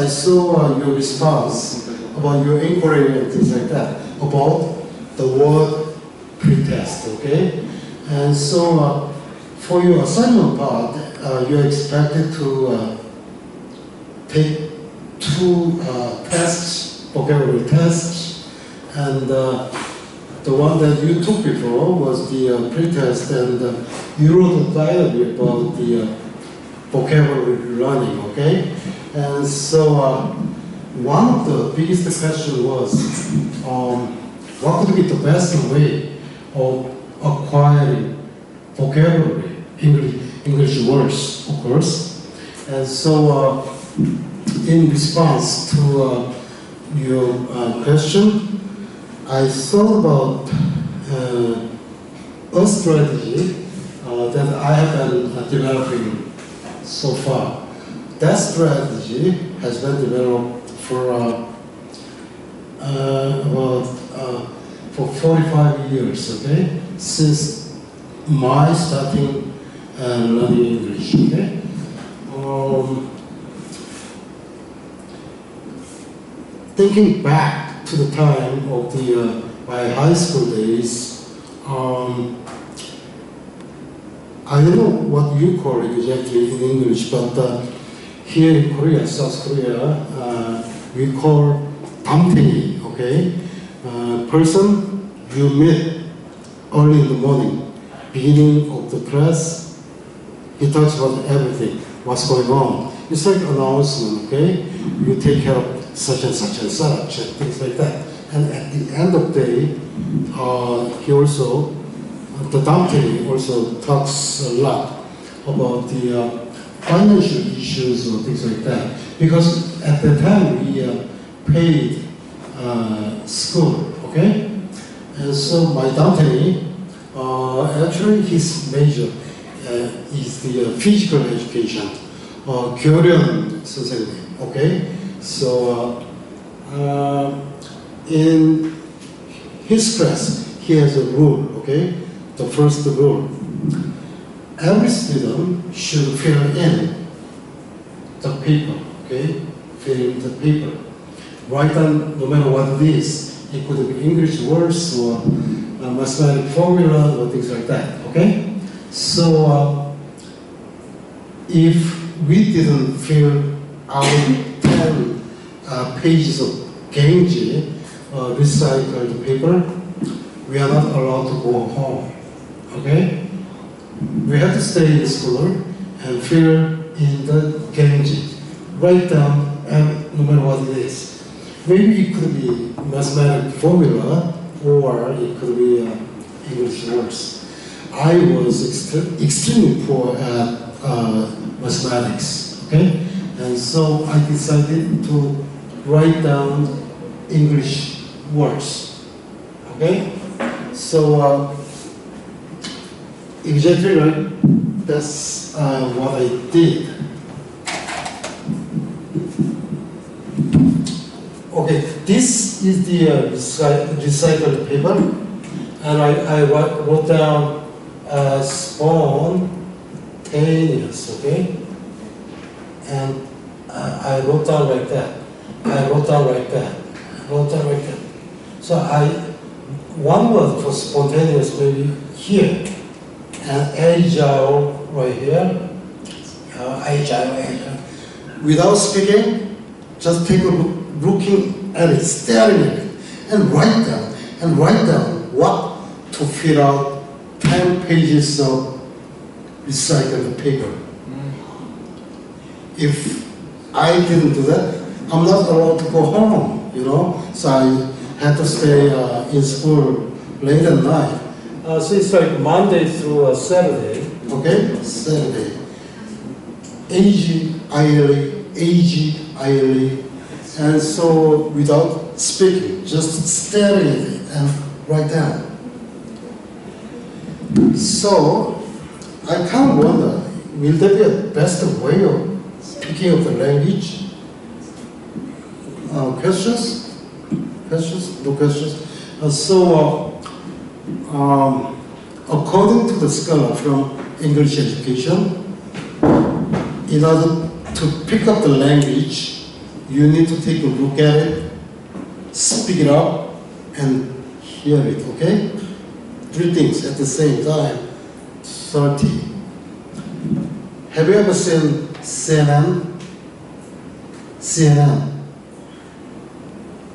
I saw your response about your inquiry and things like that, about the word pretest, okay? And so for your assignment part, you're expected to take 2 tests, vocabulary tests, and the one that you took before was the pretest, and you wrote a diary about the vocabulary learning, okay? And so one of the biggest questions was, what could be the best way of acquiring vocabulary, English words, of course. And so in response to your question, I thought about a strategy that I have been developing so far. That strategy has been developed for for 45 years, okay, since my starting learning English, okay. Thinking back to the time of my high school days, I don't know what you call it exactly in English, but here in Korea, South Korea, we call damtengi, okay? Person you meet early in the morning, beginning of the class, he talks about everything, what's going on. It's like an announcement, okay? You take care of such and such and such, and things like that. And at the end of the day, he also, the damtengi also talks a lot about the financial issues or things like that. Because at the time we paid school, okay? And so my damtengi, actually his major is the physical education, 교련 선생님, okay? So in his class, he has a rule, okay? The first rule, every student should fill in the paper, okay? Fill in the paper. Write down no matter what it is. It could be English words or mathematical formula or things like that, okay? So if we didn't fill out 10 pages of Genji recycled paper, we are not allowed to go home, okay? We have to stay in school and fill in the Genji. Write down no matter what it is. Maybe it could be mathematical formula or it could be English words. I was extremely poor at mathematics, okay? And so I decided to write down English words, okay? So exactly right, that's what I did. Okay, this is the recycled paper, and I wrote down spontaneous, okay? And I wrote down like that. I wrote down like that. I wrote down like that. So one word for spontaneous maybe here, and agile right here. Agile. Without speaking, just take a look, looking at it, staring at it, and write down what to fill out 10 pages of recycled paper. If I didn't do that, I'm not allowed to go home, you know? So I had to stay in school late at night. So it's like Monday through Saturday, okay? Saturday. AGILE. And so without speaking, just staring at it and write down. So I kind of wonder, will there be a best way of picking up the language? Questions? Questions? No questions? According to the scholar from English education, in order to pick up the language, you need to take a look at it, speak it up, and hear it, okay? 3 things at the same time. 30. Have you ever seen CNN? CNN?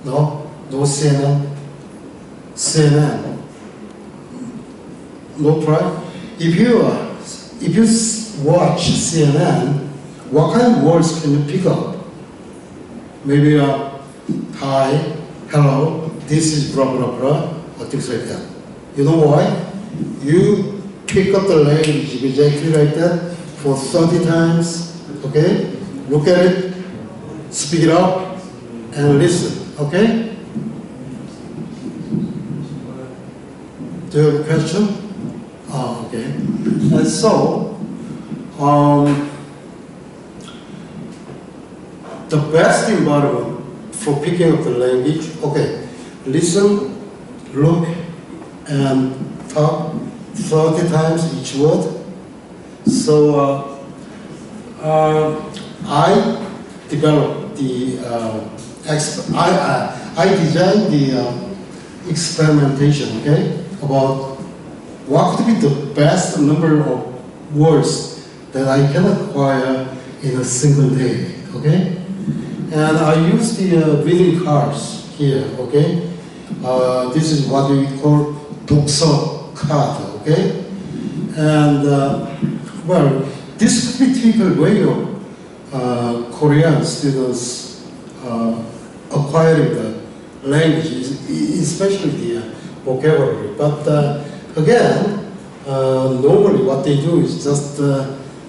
No? No CNN? CNN? No try? If you watch CNN, what kind of words can you pick up? Maybe hi, hello, this is blah blah blah, or things like that. You know why? You pick up the language exactly like that for 30 times, okay? Look at it, speak it up, and listen, okay? Do you have a question? Oh, okay. And so, the best environment for picking up the language, okay, listen, look, and talk 30 times each word. So I developed the, I designed the experimentation, okay, about what could be the best number of words that I can acquire in a single day, okay? And I use the reading cards here, okay? This is what we call 독서 card, okay? And well, this could be typical way of Korean students acquiring the language, especially the vocabulary. But again, normally what they do is just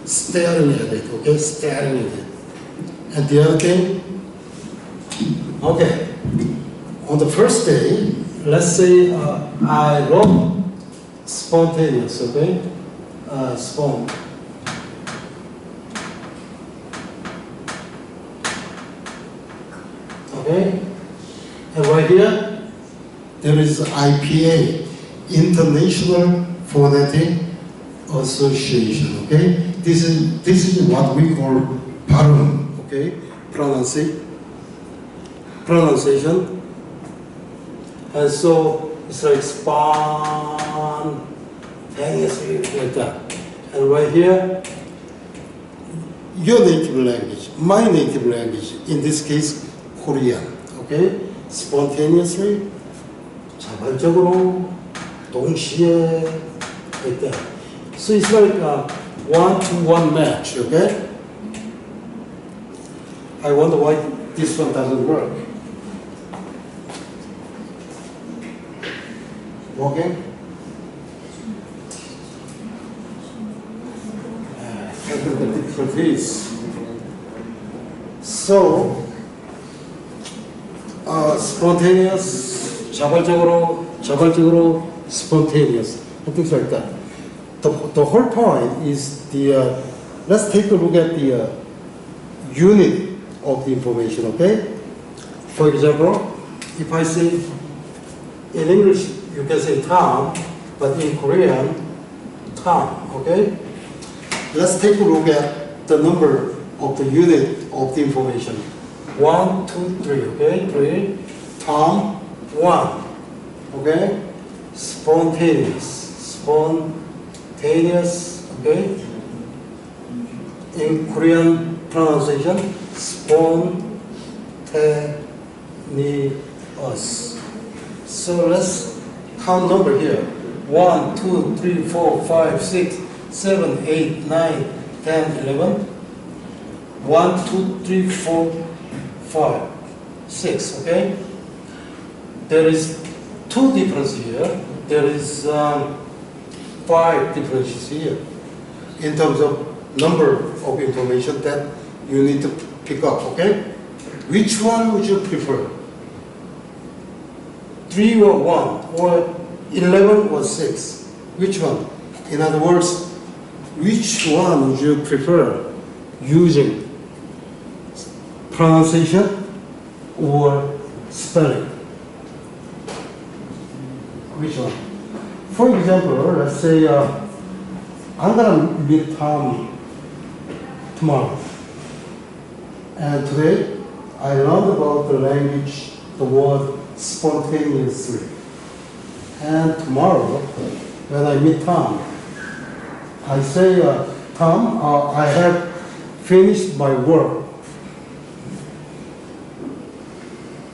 staring at it, okay? Staring at it. And the other thing, okay, on the first day, let's say I wrote spontaneous, okay? Okay? And right here, there is IPA, International Phonetic Association, okay? This is what we call 발음, okay? Pronunciation. And so it's like spontaneously like that. And right here, your native language, my native language, in this case, Korean, okay? Spontaneously, 자발적으로, 동시에, like that. So it's like a 1-to-1 match, okay? I wonder why this one doesn't work. Working? Technical difficulties. So, spontaneous, 자발적으로, spontaneous, and things like that. The whole point is the, let's take a look at the unit of the information, okay? For example, if I say, in English, you can say Tom, but in Korean, Tom, okay? Let's take a look at the number of the unit of the information. 1, 2, 3, okay? 3. Tom, 1, okay? Spontaneous, okay? In Korean pronunciation, spontaneous. So let's count number here. 1, 2, 3, 4, 5, 6, 7, 8, 9, 10, 11. 1, 2, 3, 4, 5, 6, okay? There is 2 differences here. There is 5 differences here in terms of number of information that you need to pick up, okay? Which one would you prefer? 3 or 1, or 11 or 6? Which one? In other words, which one would you prefer using? Pronunciation or spelling? Which one? For example, let's say I'm gonna meet Tom tomorrow. And today, I learned about the language, the word spontaneously. And tomorrow, when I meet Tom, I say, Tom, I have finished my work.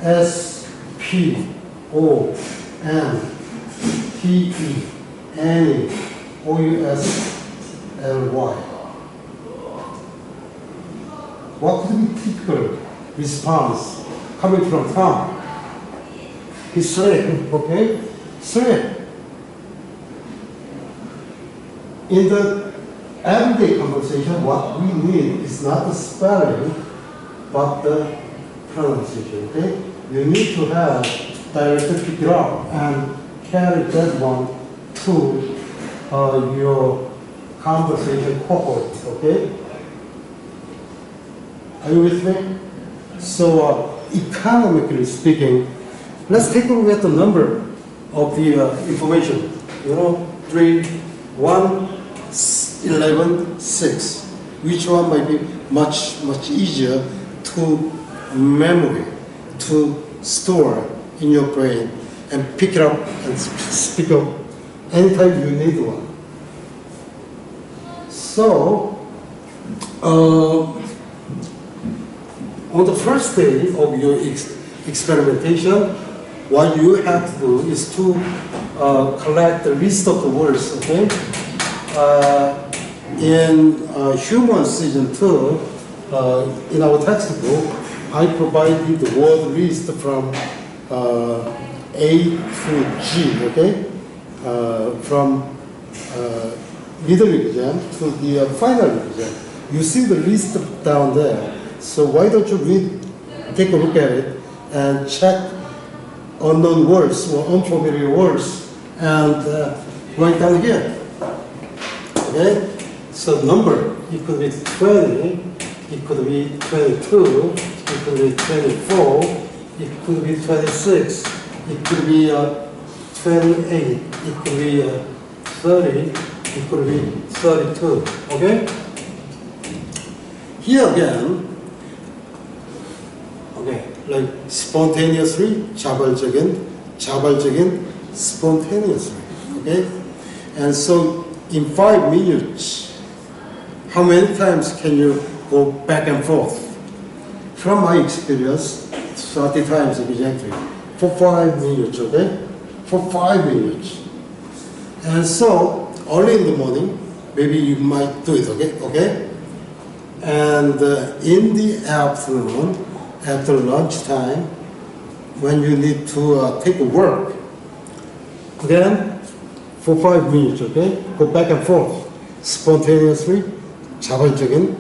SPONTANEOUSLY. What could be typical response coming from Tom? He said, okay, said. In the everyday conversation, what we need is not the spelling, but the pronunciation, okay? You need to have directly pick it up and carry that one to your conversation cohort, okay? Are you with me? So, economically speaking, let's take a look at the number of the information. 3, 1, 11, 6. Which one might be much easier to memory, to store in your brain and pick it up and speak up anytime you need one. So, on the first day of your experimentation, what you have to do is to collect the list of the words, okay? In Human Season 2, in our textbook, I provided the word list from A to G, okay? From middle exam to the final exam. You see the list down there. So why don't you take a look at it and check unknown words or unfamiliar words and write down here. Okay? So number, it could be 20, it could be 22, it could be 24, it could be 26, it could be 28, it could be 30, it could be 32. Okay? Here again, okay, like spontaneously, 자발적인, spontaneously. Okay? And so in 5 minutes, how many times can you go back and forth? From my experience, 30 times exactly. For 5 minutes, okay? For 5 minutes. And so, early in the morning, maybe you might do it, okay? And in the afternoon, after lunchtime, when you need to take a work, then for 5 minutes, okay? Go back and forth, spontaneously, 자발적인,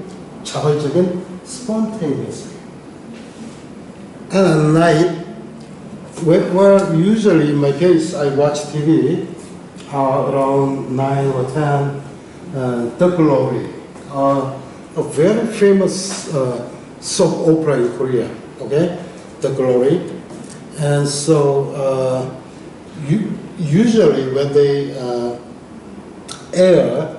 spontaneously. And at night, well, usually in my case, I watch TV around 9 or 10, The Glory, a very famous soap opera in Korea, okay? The Glory. And so, usually when they air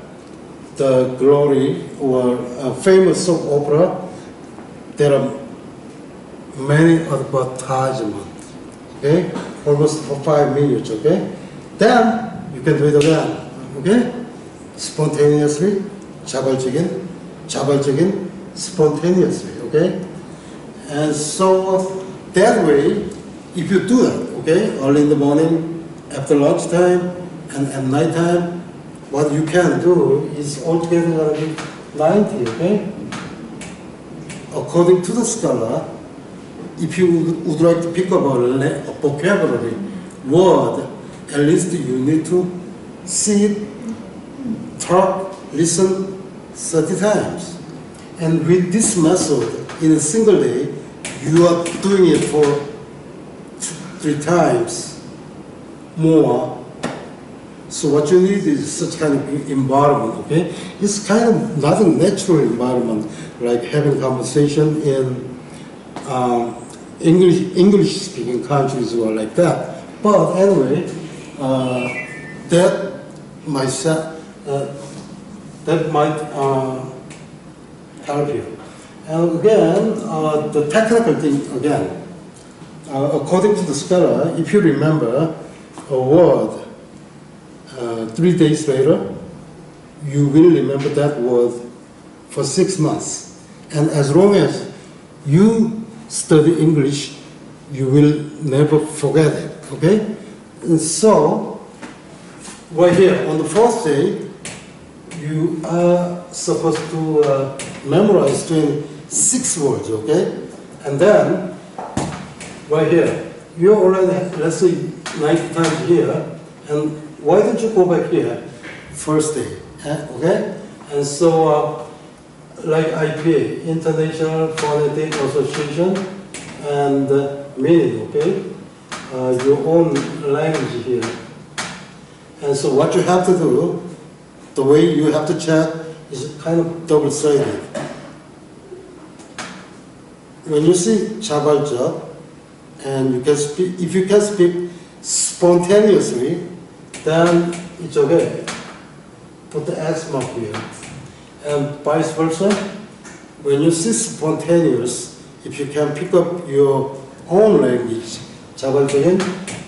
The Glory or a famous soap opera, there are many advertisements, okay? Almost for 5 minutes, okay? Then you can do it again, okay? Spontaneously, 자발적인, spontaneously, okay? And so that way, if you do that, okay, early in the morning, after lunchtime, and at night time, what you can do is altogether going to be 90, okay? According to the scholar, if you would like to pick up a vocabulary word, at least you need to see it, talk, listen 30 times. And with this method, in a single day, you are doing it for 3 times more. So what you need is such kind of environment, okay? It's kind of not a natural environment, like having conversation in English-speaking countries or like that. But anyway, that might help you. And again, the technical thing again, according to the scholar, if you remember a word 3 days later, you will remember that word for 6 months. And as long as you study English, you will never forget it, okay? And so, right here, on the fourth day, you are supposed to memorize 26 words, okay? And then, right here, you already, let's say, 90 times here, and why don't you go back here, first day, okay? And so, like IPA, International Phonetic Association, and meaning, okay? Your own language here. And so what you have to do, the way you have to check is kind of double-sided. When you see 자발적, and you can speak, if you can speak spontaneously, then it's okay. Put the X mark here. And vice versa, when you see spontaneous, if you can pick up your own language, 자발적인,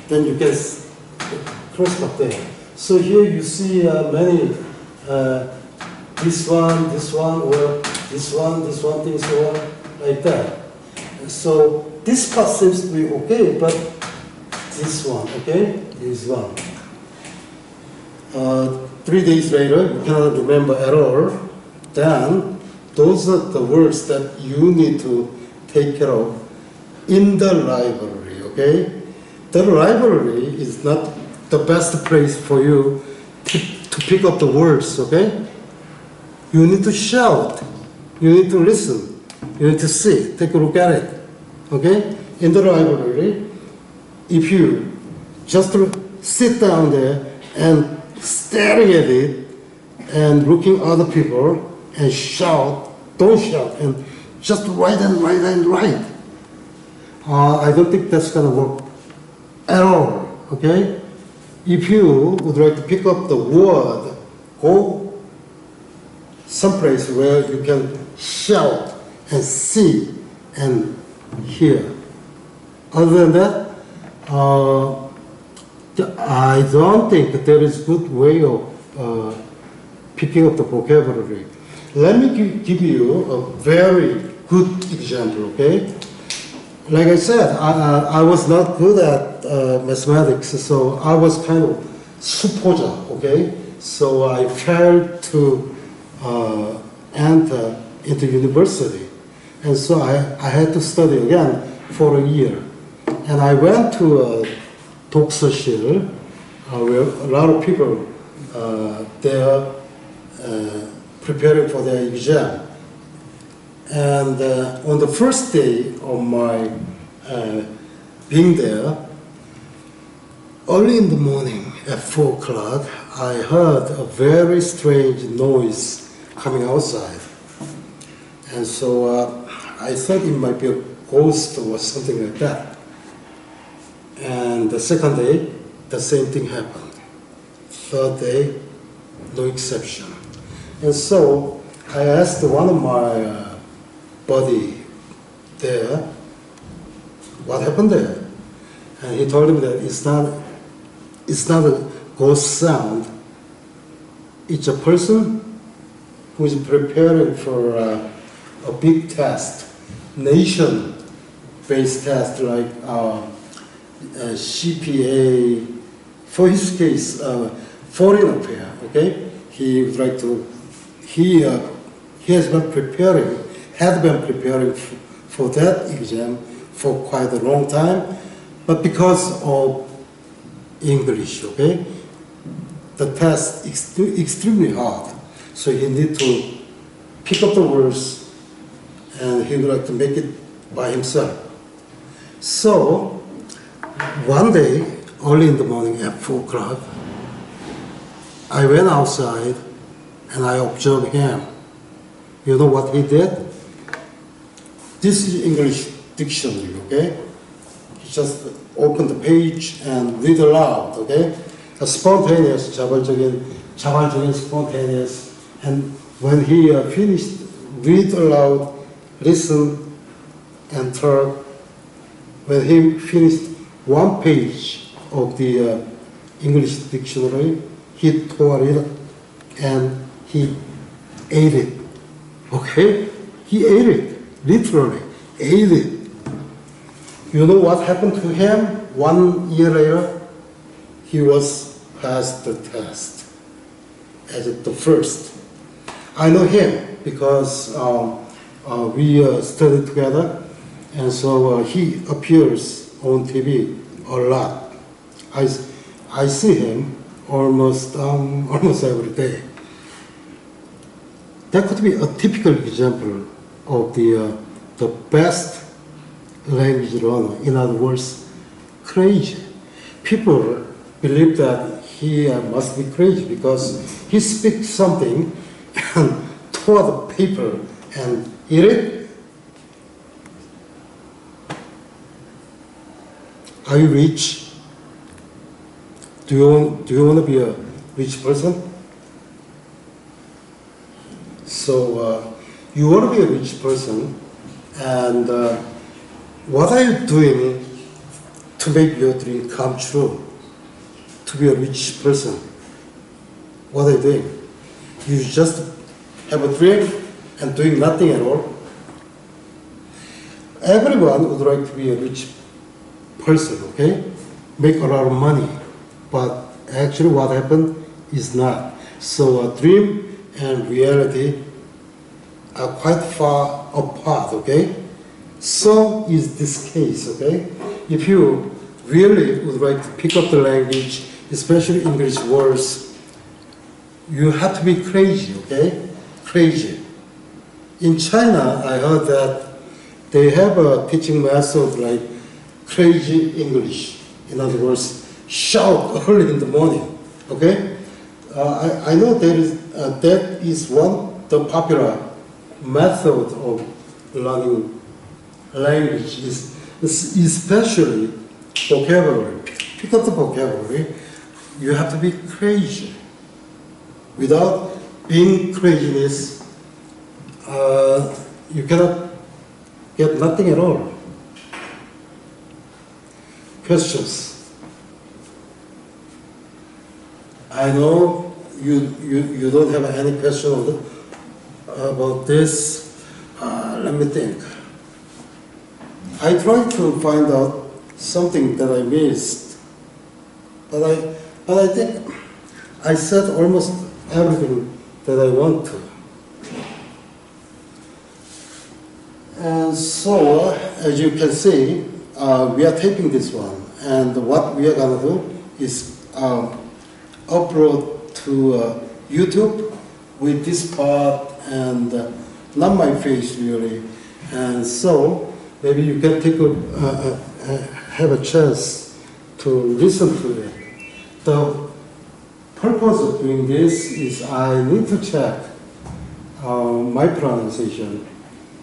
then you can cross up there. So here you see many, this one, or this one, things so on, like that. So this part seems to be okay, but this one, okay, this one. 3 days later, you cannot remember at all, then those are the words that you need to take care of in the library, okay? The library is not the best place for you to pick up the words, okay? You need to shout, you need to listen, you need to see, take a look at it, okay? In the library, if you just sit down there and staring at it and looking at other people and shout, don't shout, and just write and write and write. I don't think that's gonna work at all, okay? If you would like to pick up the word, go someplace where you can shout and see and hear. Other than that, I don't think there is a good way of picking up the vocabulary. Let me give you a very good example, okay? Like I said, I was not good at mathematics, so I was kind of 수포자, okay? So I failed to enter into university. And so I had to study again for a year. And I went to 독서실, where a lot of people, they are preparing for their exam. And on the first day of my being there, early in the morning at 4 o'clock, I heard a very strange noise coming outside. And so I thought it might be a ghost or something like that. And the second day, the same thing happened. Third day, no exception. And so I asked one of my buddy there, what happened there? And he told me that it's not a ghost sound. It's a person who is preparing for a big test, nation-based test like CPA. For his case, foreign affair. Okay, he would like to. He has been preparing. Had been preparing for that exam for quite a long time, but because of English, okay, the test is extremely hard, so he need to pick up the words, and he would like to make it by himself. So one day, early in the morning at 4 o'clock, I went outside and I observed him. You know what he did? This is English dictionary, okay? He just opened the page and read aloud, okay? A spontaneous, 자발적인 spontaneous. And when he finished, read aloud listen and talk. When he finished one page of the English dictionary, he tore it and he ate it. Okay? He ate it, literally, ate it. You know what happened to him? 1 year later, he was passed the test as the first. I know him because we studied together, and so he appears on TV a lot. I see him almost every day. That could be a typical example of the best language learner. In other words, crazy. People believe that he must be crazy because he speaks something and tore the paper and eat it. Are you rich? Do you want to be a rich person? So you want to be a rich person, and what are you doing to make your dream come true? To be a rich person, what are you doing? You just have a dream and doing nothing at all? Everyone would like to be a rich person, okay? Make a lot of money, but actually what happened is not. So a dream and reality are quite far apart, okay? So is this case, okay? If you really would like to pick up the language, especially English words, you have to be crazy, okay? Crazy. In China, I heard that they have a teaching method like crazy English. In other words, shout early in the morning, okay? I know that is one of the popular method of learning language, is especially vocabulary. Pick up the vocabulary. You have to be crazy. Without being craziness, you cannot get nothing at all. Questions? I know you don't have any question about this. Let me think. I tried to find out something that I missed, but I think I said almost everything that I want to. And so, as you can see, we are taping this one, and what we are gonna do is upload to YouTube with this part and not my face really. And so maybe you can take have a chance to listen to it. The purpose of doing this is I need to check my pronunciation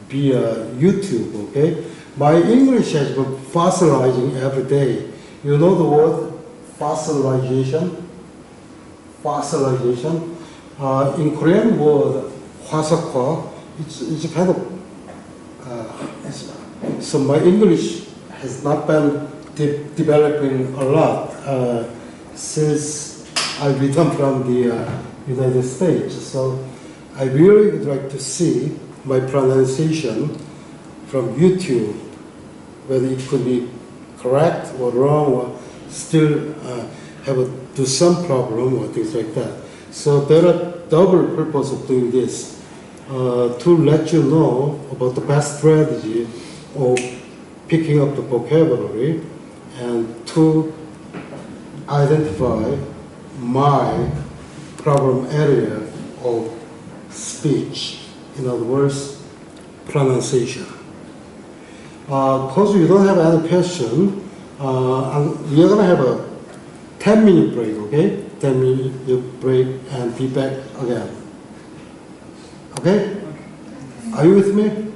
via YouTube, okay? My English has been fossilizing every day. You know the word fossilization? Fossilization. In Korean word, 화석화, it's kind of, so my English has not been developing a lot since I returned from the United States. So I really would like to see my pronunciation from YouTube, whether it could be correct or wrong, or still do some problem or things like that. So there are double purpose of doing this. To let you know about the best strategy of picking up the vocabulary, and to identify my problem area of speech. In other words, pronunciation. Because you don't have any question, we are going to have a 10-minute break, okay? 10-minute break and be back again. Okay? Are you with me?